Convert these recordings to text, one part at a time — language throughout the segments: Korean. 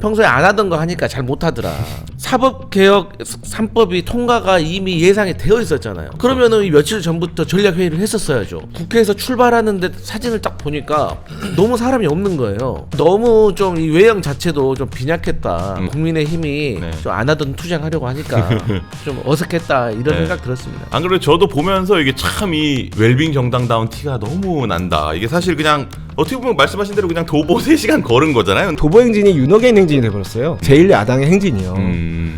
평소에 안 하던 거 하니까 잘 못하더라. 사법개혁 3법이 통과가 이미 예상이 되어 있었잖아요. 그러면은 며칠 전부터 전략회의를 했었어야죠. 국회에서 출발하는데 사진을 딱 보니까 너무 사람이 없는 거예요. 너무 좀 이 외형 자체도 좀 빈약했다. 국민의힘이 네. 좀 안 하던 투쟁하려고 하니까 좀 어색했다 이런 생각 들었습니다. 안 그래도 저도 보면서 이게 참 이 웰빙 정당다운 티가 너무 난다. 이게 사실 그냥 어떻게 보면 말씀하신 대로 그냥 도보 3시간 걸은 거잖아요. 도보 행진이 윤호개인 행진이 돼버렸어요. 제1야당의 행진이요.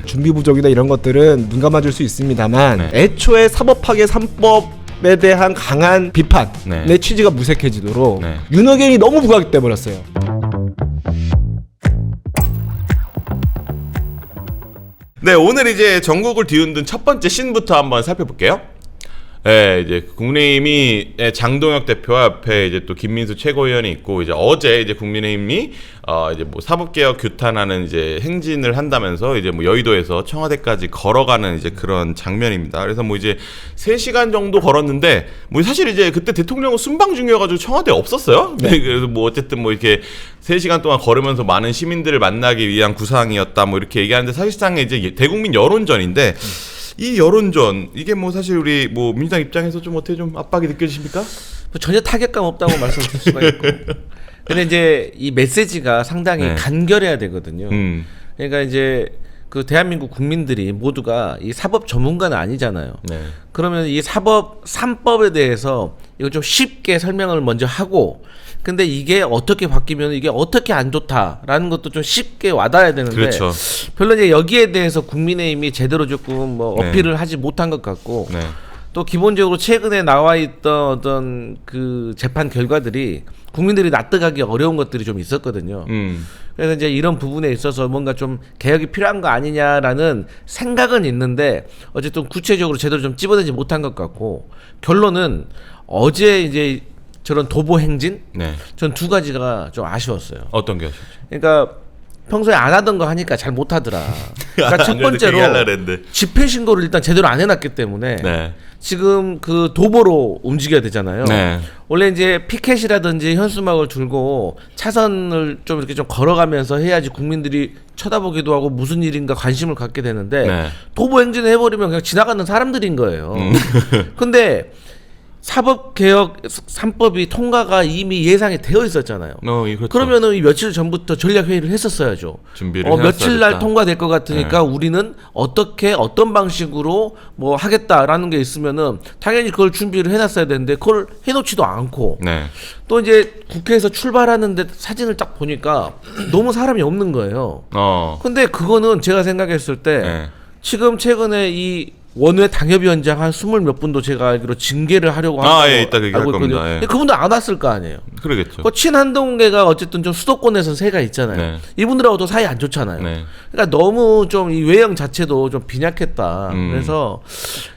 준비 부족이다 이런 것들은 눈 감아줄 수 있습니다만 네. 애초에 사법파괴 3법에 대한 강한 비판의 네. 취지가 무색해지도록 네. 윤호개인이 너무 부각돼 버렸어요. 네, 오늘 이제 전국을 뒤흔든 첫 번째 씬부터 한번 살펴볼게요. 네, 이제 국민의힘이 장동혁 대표와 옆에 이제 또 김민수 최고위원이 있고, 이제 어제 이제 국민의힘이 이제 뭐 사법개혁 규탄하는 이제 행진을 한다면서 이제 뭐 여의도에서 청와대까지 걸어가는 이제 그런 장면입니다. 그래서 뭐 이제 3시간 정도 걸었는데, 뭐 사실 이제 그때 대통령은 순방 중이어가지고 청와대에 없었어요. 네. 그래서 뭐 어쨌든 뭐 이렇게 3시간 동안 걸으면서 많은 시민들을 만나기 위한 구상이었다 뭐 이렇게 얘기하는데, 사실상 이제 대국민 여론전인데, 이 여론전 이게 뭐 사실 우리 뭐 민주당 입장에서 좀 어떻게 좀 압박이 느껴지십니까? 뭐 전혀 타격감 없다고 말씀드릴 수가 있고. 근데 이제 이 메시지가 상당히 네. 간결해야 되거든요. 그러니까 이제 그 대한민국 국민들이 모두가 이 사법 전문가는 아니잖아요. 네. 그러면 이 사법 3법에 대해서 이거 좀 쉽게 설명을 먼저 하고, 근데 이게 어떻게 바뀌면 이게 어떻게 안 좋다라는 것도 좀 쉽게 와닿아야 되는데, 그렇죠. 별로 이제 여기에 대해서 국민의힘이 제대로 조금 뭐 네. 어필을 하지 못한 것 같고, 네. 또 기본적으로 최근에 나와 있던 어떤 그 재판 결과들이 국민들이 납득하기 어려운 것들이 좀 있었거든요. 그래서 이제 이런 부분에 있어서 뭔가 좀 개혁이 필요한 거 아니냐라는 생각은 있는데, 어쨌든 구체적으로 제대로 좀 찝어내지 못한 것 같고, 결론은 어제 이제 저런 도보 행진, 네. 전 2가지가 좀 아쉬웠어요. 어떤 게 하셨죠? 그러니까 평소에 안 하던 거 하니까 잘 못하더라. 그러니까 첫 번째로 집회 신고를 일단 제대로 안 해놨기 때문에 네. 지금 그 도보로 움직여야 되잖아요. 네. 원래 이제 피켓이라든지 현수막을 들고 차선을 좀 이렇게 좀 걸어가면서 해야지 국민들이 쳐다보기도 하고 무슨 일인가 관심을 갖게 되는데, 네. 도보 행진을 해버리면 그냥 지나가는 사람들인 거예요. 근데 사법개혁 3법이 통과가 이미 예상이 되어 있었잖아요. 그렇죠. 그러면은 며칠 전부터 전략회의를 했었어야죠. 준비를 며칠 날 해놨어야겠다. 통과될 것 같으니까 우리는 어떻게 어떤 방식으로 뭐 하겠다라는 게 있으면은 당연히 그걸 준비를 해놨어야 되는데, 그걸 해놓지도 않고, 네. 또 이제 국회에서 출발하는데 사진을 딱 보니까 너무 사람이 없는 거예요. 근데 그거는 제가 생각했을 때 네. 지금 최근에 이 원외 당협위원장 한 20몇 분도 제가 알기로 징계를 하려고 하고 예, 이따 얘기할 겁니다. 예. 근데 그분도 안 왔을 거 아니에요. 그러겠죠. 그 친한동계가 어쨌든 좀 수도권에서 새가 있잖아요. 네. 이분들하고도 사이 안 좋잖아요. 네. 그러니까 너무 좀 이 외형 자체도 좀 빈약했다. 그래서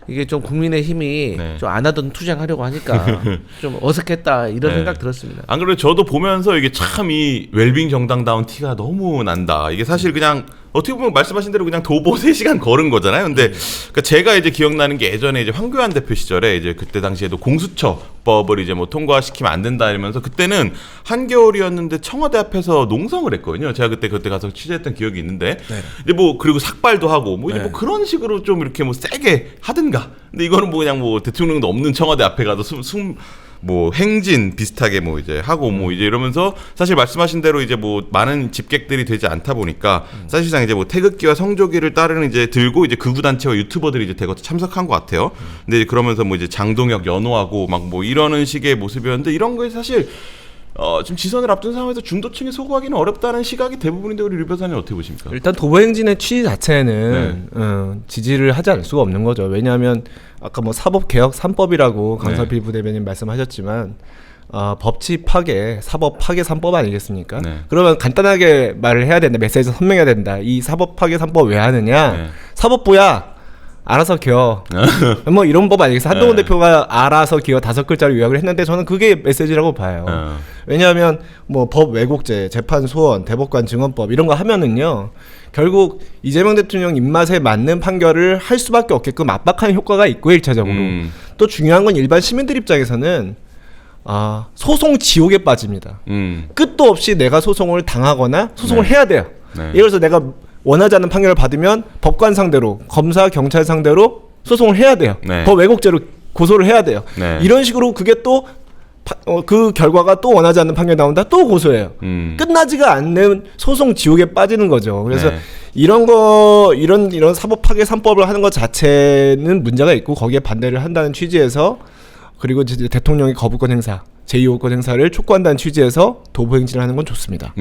이게 좀 국민의힘이 네. 좀 안 하던 투쟁하려고 하니까 좀 어색했다 이런 네. 생각 들었습니다. 안 그래도 저도 보면서 이게 참 이 웰빙 정당다운 티가 너무 난다. 이게 사실 그냥 어떻게 보면 말씀하신 대로 그냥 도보 3시간 걸은 거잖아요. 근데 그러니까 제가 이제 기억나는 게, 예전에 이제 황교안 대표 시절에 이제 그때 당시에도 공수처법을 이제 뭐 통과시키면 안 된다 이러면서, 그때는 한겨울이었는데 청와대 앞에서 농성을 했거든요. 제가 그때 가서 취재했던 기억이 있는데, 이제 뭐 그리고 삭발도 하고 뭐 이제 뭐 그런 식으로 좀 이렇게 뭐 세게 하든가. 근데 이거는 뭐 그냥 뭐 대통령도 없는 청와대 앞에 가서 뭐 행진 비슷하게 뭐 이제 하고 뭐 이제 이러면서, 사실 말씀하신 대로 이제 뭐 많은 집객들이 되지 않다 보니까 사실상 이제 뭐 태극기와 성조기를 따르는 이제 들고 이제 극우단체와 유튜버들이 이제 대거 참석한 것 같아요. 근데 이제 그러면서 뭐 이제 장동혁 연호하고 막 뭐 이러는 식의 모습이었는데, 이런 거에 사실 지금 지선을 앞둔 상황에서 중도층이 소구하기는 어렵다는 시각이 대부분인데, 우리 류 변호사님 어떻게 보십니까? 일단 도보 행진의 취지 자체는 지지를 하지 않을 수가 없는 거죠. 왜냐하면 아까 뭐 사법개혁 3법이라고 강서필 부대변인 말씀하셨지만, 법치 파괴, 사법 파괴 3법 아니겠습니까? 네. 그러면 간단하게 말을 해야 된다. 메시지 선명해야 된다. 이 사법 파괴 3법 왜 하느냐? 네. 사법부야 알아서 기어. 뭐 이런 법 아니겠어요? 한동훈 네. 대표가 알아서 기어 5글자를 요약을 했는데, 저는 그게 메시지라고 봐요. 왜냐하면 뭐 법 왜곡죄, 재판 소원, 대법관 증언법 이런 거 하면은요, 결국 이재명 대통령 입맛에 맞는 판결을 할 수밖에 없게끔 압박하는 효과가 있고, 1차적으로. 또 중요한 건 일반 시민들 입장에서는 소송 지옥에 빠집니다. 끝도 없이 내가 소송을 당하거나 소송을 해야 돼요. 네. 예를 들어서 내가 원하지 않는 판결을 받으면 법관 상대로, 검사, 경찰 상대로 소송을 해야 돼요. 네. 법 왜곡죄로 고소를 해야 돼요. 네. 이런 식으로 그게 또 그 결과가 또 원하지 않는 판결이 나온다, 또 고소해요. 끝나지가 않는 소송 지옥에 빠지는 거죠. 그래서 네. 이런 사법 파괴 3법을 하는 것 자체는 문제가 있고, 거기에 반대를 한다는 취지에서, 그리고 이제 대통령의 거부권 행사, 제2호권 행사를 촉구한다는 취지에서 도보 행진을 하는 건 좋습니다.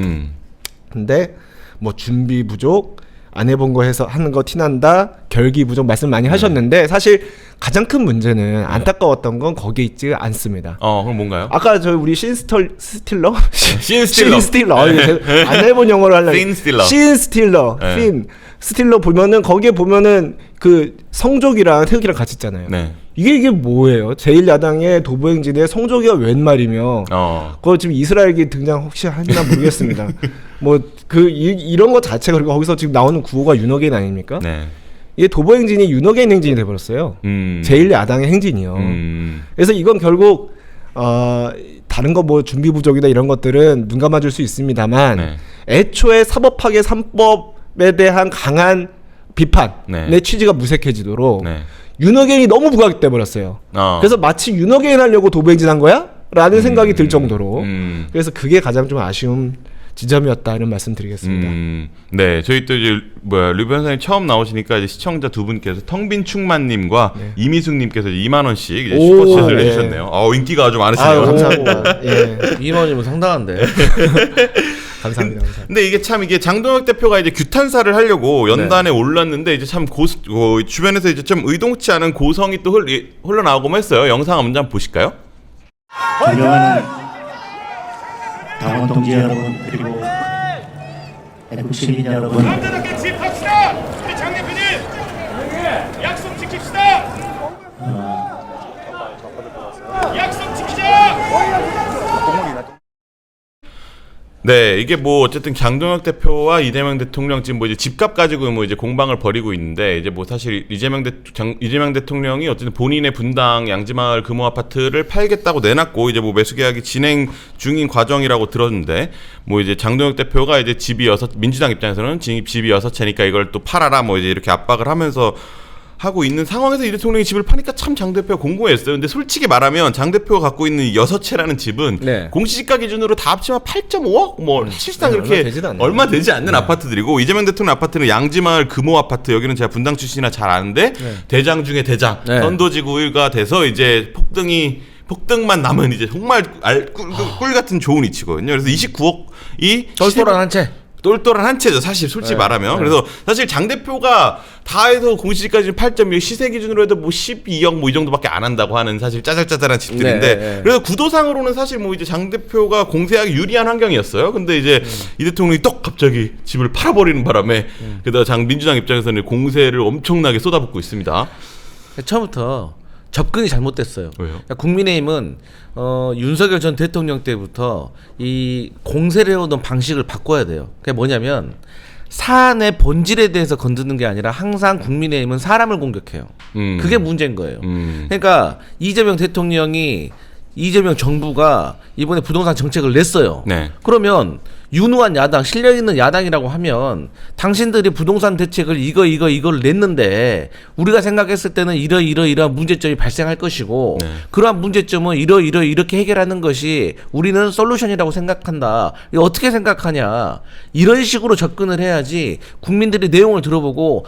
근데 뭐 준비 부족, 안 해본 거 해서 하는 거 티난다, 결기 부족 말씀 많이 하셨는데, 사실 가장 큰 문제는 안타까웠던 건 거기에 있지 않습니다. 그럼 뭔가요? 아까 우리 스틸러? 신 안 해본 영어로 하려고. 신 스틸러. 네. 스틸러 보면은, 거기에 보면은 그 성족이랑 태극기랑 같이 있잖아요. 네. 이게 뭐예요? 제1야당의 도보행진에 성조기가 웬 말이며, 그거 지금 이스라엘기 등장 혹시 하나 모르겠습니다. 뭐 이런 것 자체가, 그리고 거기서 지금 나오는 구호가 윤호개인 아닙니까? 네. 이게 도보행진이 윤호개인 행진이 돼버렸어요. 제1야당의 행진이요. 그래서 이건 결국 다른 거 뭐 준비 부족이다 이런 것들은 눈 감아줄 수 있습니다만, 네. 애초에 사법파괴 3법에 대한 강한 비판의 네. 취지가 무색해지도록 네. 윤호개인이 너무 부각돼 버렸어요. 그래서 마치 윤호개인 하려고 도보행진한 거야? 라는 생각이 들 정도로. 그래서 그게 가장 좀 아쉬운 지점이었다, 이런 말씀드리겠습니다. 네, 저희 또 이제 류 변호사님 처음 나오시니까 이제 시청자 두 분께서 텅빈충만님과 이미숙님께서 2만 원씩 이제 슈퍼챗을 해주셨네요. 인기가 아주 많으시네요. 감사합니다. 예. 2만원이면 상당한데. 감사합니다. 근데 이게 참, 이게 장동혁 대표가 이제 규탄사를 하려고 연단에 올랐는데, 이제 참 주변에서 이제 좀 의동치 않은 고성이 또 흘러나오고 했어요. 영상 한번 보실까요? 존경하는 당원 동지 여러분, 그리고 애국 시민 여러분, 남자답게 집합시다. 우리 장 대표님 약속 지킵시다. 약속 지키자. 네, 이게 뭐 어쨌든 장동혁 대표와 이재명 대통령 지금 뭐 이제 집값 가지고 뭐 이제 공방을 벌이고 있는데, 이제 뭐 사실 이재명 대통령이 어쨌든 본인의 분당 양지마을 금호 아파트를 팔겠다고 내놨고, 이제 뭐 매수 계약이 진행 중인 과정이라고 들었는데, 뭐 이제 장동혁 대표가 이제 민주당 입장에서는 집이 6채니까 이걸 또 팔아라 뭐 이제 이렇게 압박을 하면서 하고 있는 상황에서 이 대통령이 집을 파니까 참 장 대표가 공고했어요. 근데 솔직히 말하면 장 대표가 갖고 있는 6채라는 집은 네. 공시지가 기준으로 다 합치면 8.5억? 뭐 실상 그렇게 얼마 되지 않는 네. 아파트들이고, 이재명 대통령 아파트는 양지마을 금호 아파트, 여기는 제가 분당 출신이라 잘 아는데 대장 중에 대장, 네. 선도지구가 돼서 이제 폭등만 남은 이제 정말 꿀 같은 좋은 위치거든요. 그래서 29억이 똘똘한 한 채. 똘똘한 한 채죠, 사실 솔직히 말하면. 그래서 사실 장 대표가 다 해서 공시지가까지 8.2, 시세 기준으로 해도 뭐 12억 뭐 이 정도밖에 안 한다고 하는 사실 짜잘짜잘한 집들인데, 네. 그래서 구도상으로는 사실 뭐 이제 장 대표가 공세하기 유리한 환경이었어요. 근데 이제 이 대통령이 떡 갑자기 집을 팔아버리는 바람에 게다가 민주당 입장에서는 공세를 엄청나게 쏟아붓고 있습니다. 처음부터 접근이 잘못됐어요. 왜요? 그러니까 국민의힘은 윤석열 전 대통령 때부터 이 공세를 해오던 방식을 바꿔야 돼요. 그게 뭐냐면, 사안의 본질에 대해서 건드는 게 아니라 항상 국민의힘은 사람을 공격해요. 그게 문제인 거예요. 그러니까 이재명 정부가 이번에 부동산 정책을 냈어요. 네. 그러면 유능한 야당, 실력 있는 야당이라고 하면 당신들이 부동산 대책을 이걸 냈는데, 우리가 생각했을 때는 이러한 문제점이 발생할 것이고, 그러한 문제점은 이렇게 해결하는 것이 우리는 솔루션이라고 생각한다. 이거 어떻게 생각하냐? 이런 식으로 접근을 해야지 국민들이 내용을 들어보고,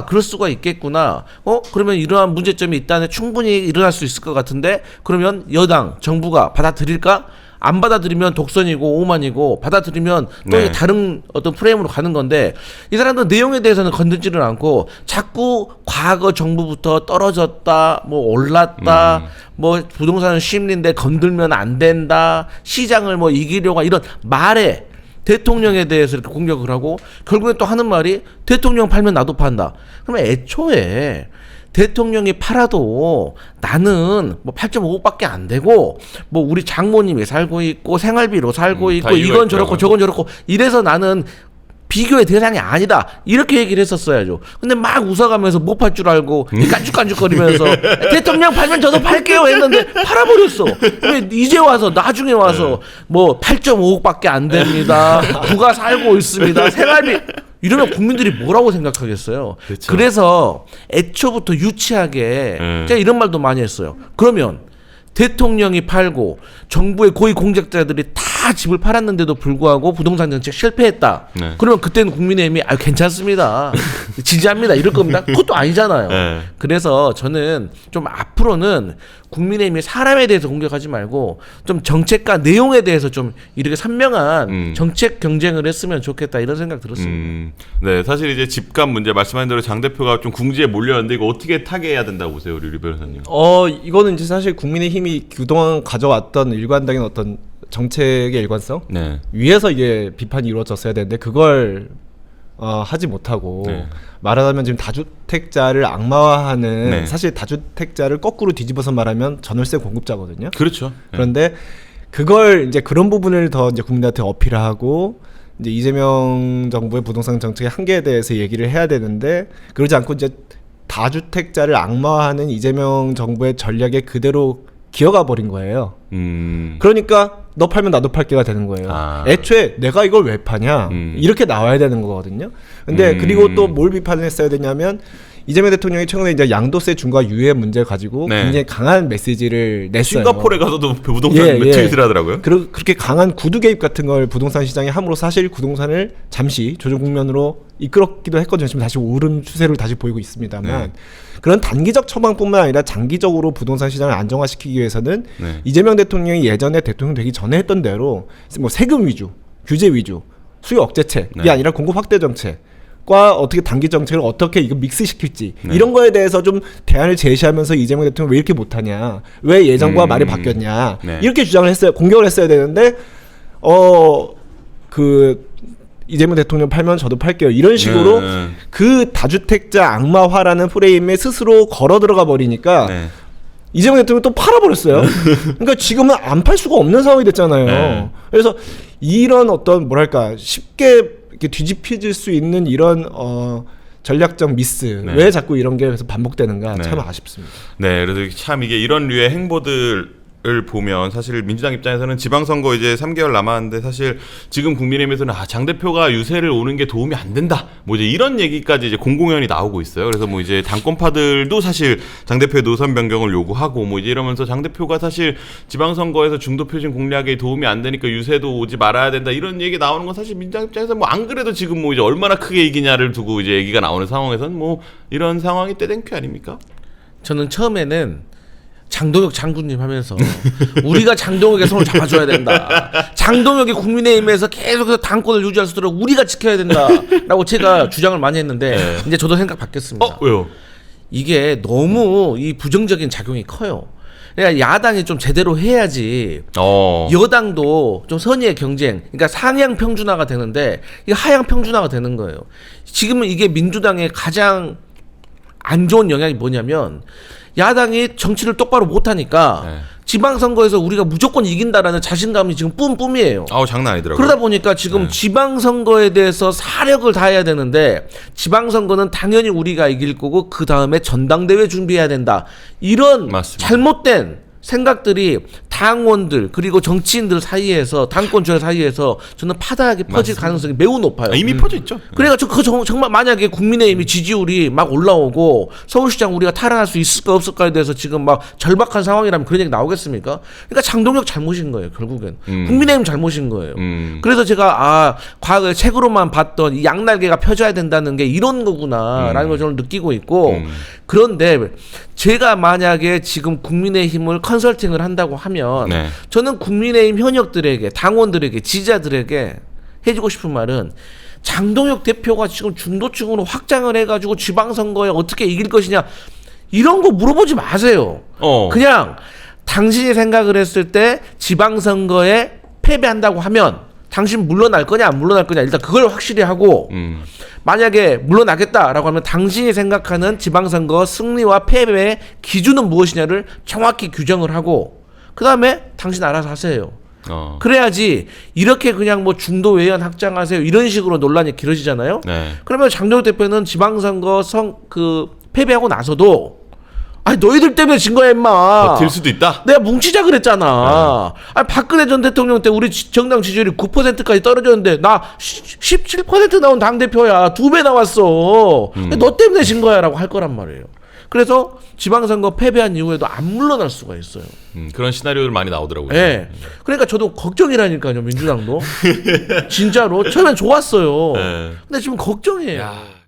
그럴 수가 있겠구나. 그러면 이러한 문제점이 있다네, 충분히 일어날 수 있을 것 같은데, 그러면 여당, 정부가 받아들일까? 안 받아들이면 독선이고 오만이고, 받아들이면 또 다른 어떤 프레임으로 가는 건데, 이 사람들 내용에 대해서는 건드지를 않고 자꾸 과거 정부부터 떨어졌다, 뭐 올랐다, 뭐 부동산은 심리인데 건들면 안 된다, 시장을 뭐 이기려고 이런 말에 대통령에 대해서 이렇게 공격을 하고, 결국에 또 하는 말이 대통령 팔면 나도 판다. 그러면 애초에 대통령이 팔아도 나는 뭐 8.5억밖에 안 되고, 뭐 우리 장모님이 살고 있고 생활비로 살고 있고 이건 저렇고 저건 저렇고 이래서 나는 비교의 대상이 아니다, 이렇게 얘기를 했었어야죠. 근데 막 웃어가면서 못 팔 줄 알고 깐죽깐죽거리면서 대통령 팔면 저도 팔게요 했는데 팔아버렸어. 왜 이제 와서 나중에 와서 뭐 8.5억밖에 안 됩니다, 누가 살고 있습니다, 생활비 이러면 국민들이 뭐라고 생각하겠어요. 그렇죠. 그래서 애초부터 유치하게 제가 이런 말도 많이 했어요. 그러면 대통령이 팔고 정부의 고위 공직자들이 다 집을 팔았는데도 불구하고 부동산 정책 실패했다. 네. 그러면 그때는 국민의힘이 괜찮습니다. 지지합니다. 이럴 겁니다. 그것도 아니잖아요. 네. 그래서 저는 좀 앞으로는 국민의힘이 사람에 대해서 공격하지 말고 좀 정책과 내용에 대해서 좀 이렇게 선명한 정책 경쟁을 했으면 좋겠다 이런 생각 들었습니다. 네, 사실 이제 집값 문제 말씀하신 대로 장 대표가 좀 궁지에 몰렸는데 이거 어떻게 타개해야 된다고 보세요, 우리 류 변호사님? 이거는 이제 사실 국민의힘이 그동안 가져왔던 일관적인 어떤 정책의 일관성 네. 위에서 이게 비판이 이루어졌어야 되는데 그걸 하지 못하고 네. 말하자면 지금 다주택자를 악마화하는 네. 사실 다주택자를 거꾸로 뒤집어서 말하면 전월세 공급자거든요. 그렇죠. 네. 그런데 그걸 이제 그런 부분을 더 이제 국민한테 어필하고 이제 이재명 정부의 부동산 정책의 한계에 대해서 얘기를 해야 되는데 그러지 않고 이제 다주택자를 악마화하는 이재명 정부의 전략에 그대로 기어가 버린 거예요. 그러니까 너 팔면 나도 팔게가 되는 거예요. 애초에 내가 이걸 왜 파냐 이렇게 나와야 되는 거거든요. 근데 그리고 또 뭘 비판을 했어야 되냐면 이재명 대통령이 최근에 이제 양도세 중과 유예 문제 가지고 네. 굉장히 강한 메시지를 냈어요. 싱가포르에 가서도 부동산 트윗을 하더라고요. 그렇게 강한 구두 개입 같은 걸 부동산 시장에 함으로 사실 부동산을 잠시 조정 국면으로 이끌었기도 했거든요. 지금 다시 오름 추세를 다시 보이고 있습니다만 네. 그런 단기적 처방뿐만 아니라 장기적으로 부동산 시장을 안정화시키기 위해서는 네. 이재명 대통령이 예전에 대통령 되기 전에 했던 대로 뭐 세금 위주, 규제 위주, 수요 억제책이 네. 아니라 공급 확대 정책과 어떻게 단기 정책을 어떻게 이거 믹스시킬지 네. 이런 거에 대해서 좀 대안을 제시하면서 이재명 대통령 왜 이렇게 못하냐, 왜 예전과 말이 바뀌었냐 네. 이렇게 주장을 했어요. 공격을 했어야 되는데 이재명 대통령 팔면 저도 팔게요. 이런 식으로 네. 그 다주택자 악마화라는 프레임에 스스로 걸어 들어가 버리니까 네. 이재명 대통령 또 팔아버렸어요. 그러니까 지금은 안 팔 수가 없는 상황이 됐잖아요. 네. 그래서 이런 어떤 뭐랄까 쉽게 이렇게 뒤집혀질 수 있는 이런 전략적 미스 네. 왜 자꾸 이런 게 계속 반복되는가 네. 참 아쉽습니다. 네, 그래서 참 이게 이런 류의 행보들을 보면 사실 민주당 입장에서는 지방선거 이제 3개월 남았는데 사실 지금 국민의힘에서는 장 대표가 유세를 오는 게 도움이 안 된다. 뭐 이제 이런 얘기까지 이제 공공연히 나오고 있어요. 그래서 뭐 이제 당권파들도 사실 장 대표의 노선 변경을 요구하고 뭐 이제 이러면서 장 대표가 사실 지방선거에서 중도 표심 공략에 도움이 안 되니까 유세도 오지 말아야 된다. 이런 얘기 나오는 건 사실 민주당 입장에서 뭐 안 그래도 지금 뭐 이제 얼마나 크게 이기냐를 두고 이제 얘기가 나오는 상황에서는 뭐 이런 상황이 떼den큐 아닙니까? 저는 처음에는 장동혁 장군님 하면서 우리가 장동혁의 손을 잡아줘야 된다. 장동혁이 국민의힘에서 계속해서 당권을 유지할 수 있도록 우리가 지켜야 된다라고 제가 주장을 많이 했는데 네. 이제 저도 생각 바뀌었습니다. 왜요? 이게 너무 이 부정적인 작용이 커요. 그러니까 야당이 좀 제대로 해야지 여당도 좀 선의의 경쟁, 그러니까 상향 평준화가 되는데 이게 하향 평준화가 되는 거예요. 지금은 이게 민주당의 가장 안 좋은 영향이 뭐냐면 야당이 정치를 똑바로 못하니까 네. 지방선거에서 우리가 무조건 이긴다라는 자신감이 지금 뿜뿜이에요. 장난 아니더라고요. 그러다 보니까 지금 지방선거에 대해서 사력을 다해야 되는데 지방선거는 당연히 우리가 이길 거고 그 다음에 전당대회 준비해야 된다. 이런 맞습니다. 잘못된 생각들이 당원들 그리고 정치인들 사이에서 당권주의 사이에서 저는 파다하게 퍼질 맞습니다. 가능성이 매우 높아요. 이미 퍼져 있죠. 그래가지고 정말 만약에 국민의힘이 지지율이 막 올라오고 서울시장 우리가 탈환할 수 있을까 없을까에 대해서 지금 막 절박한 상황이라면 그런 얘기 나오겠습니까? 그러니까 장동혁 잘못인 거예요. 결국엔 국민의힘 잘못인 거예요. 그래서 제가 과거에 책으로만 봤던 이 양날개가 펴져야 된다는 게 이런 거구나라는 걸 저는 느끼고 있고 그런데 제가 만약에 지금 국민의힘을 컨설팅을 한다고 하면 네. 저는 국민의힘 현역들에게 당원들에게 지지자들에게 해주고 싶은 말은 장동혁 대표가 지금 중도층으로 확장을 해가지고 지방선거에 어떻게 이길 것이냐 이런 거 물어보지 마세요. 그냥 당신이 생각을 했을 때 지방선거에 패배한다고 하면 당신 물러날 거냐 안 물러날 거냐 일단 그걸 확실히 하고 만약에 물러나겠다라고 하면 당신이 생각하는 지방선거 승리와 패배의 기준은 무엇이냐를 정확히 규정을 하고 그 다음에 당신 알아서 하세요. 그래야지 이렇게 그냥 뭐 중도 외연 확장하세요 이런 식으로 논란이 길어지잖아요. 네. 그러면 장동혁 대표는 지방선거 패배하고 나서도 아니 너희들 때문에 진 거야 임마. 버틸 수도 있다. 내가 뭉치자 그랬잖아. 아니 박근혜 전 대통령 때 우리 정당 지지율이 9%까지 떨어졌는데 나 17% 나온 당 대표야. 2배 나왔어. 너 때문에 진 거야라고 할 거란 말이에요. 그래서 지방선거 패배한 이후에도 안 물러날 수가 있어요. 그런 시나리오들 많이 나오더라고요. 예. 그러니까 저도 걱정이라니까요, 민주당도. 진짜로 처음엔 좋았어요. 네. 근데 지금 걱정이에요.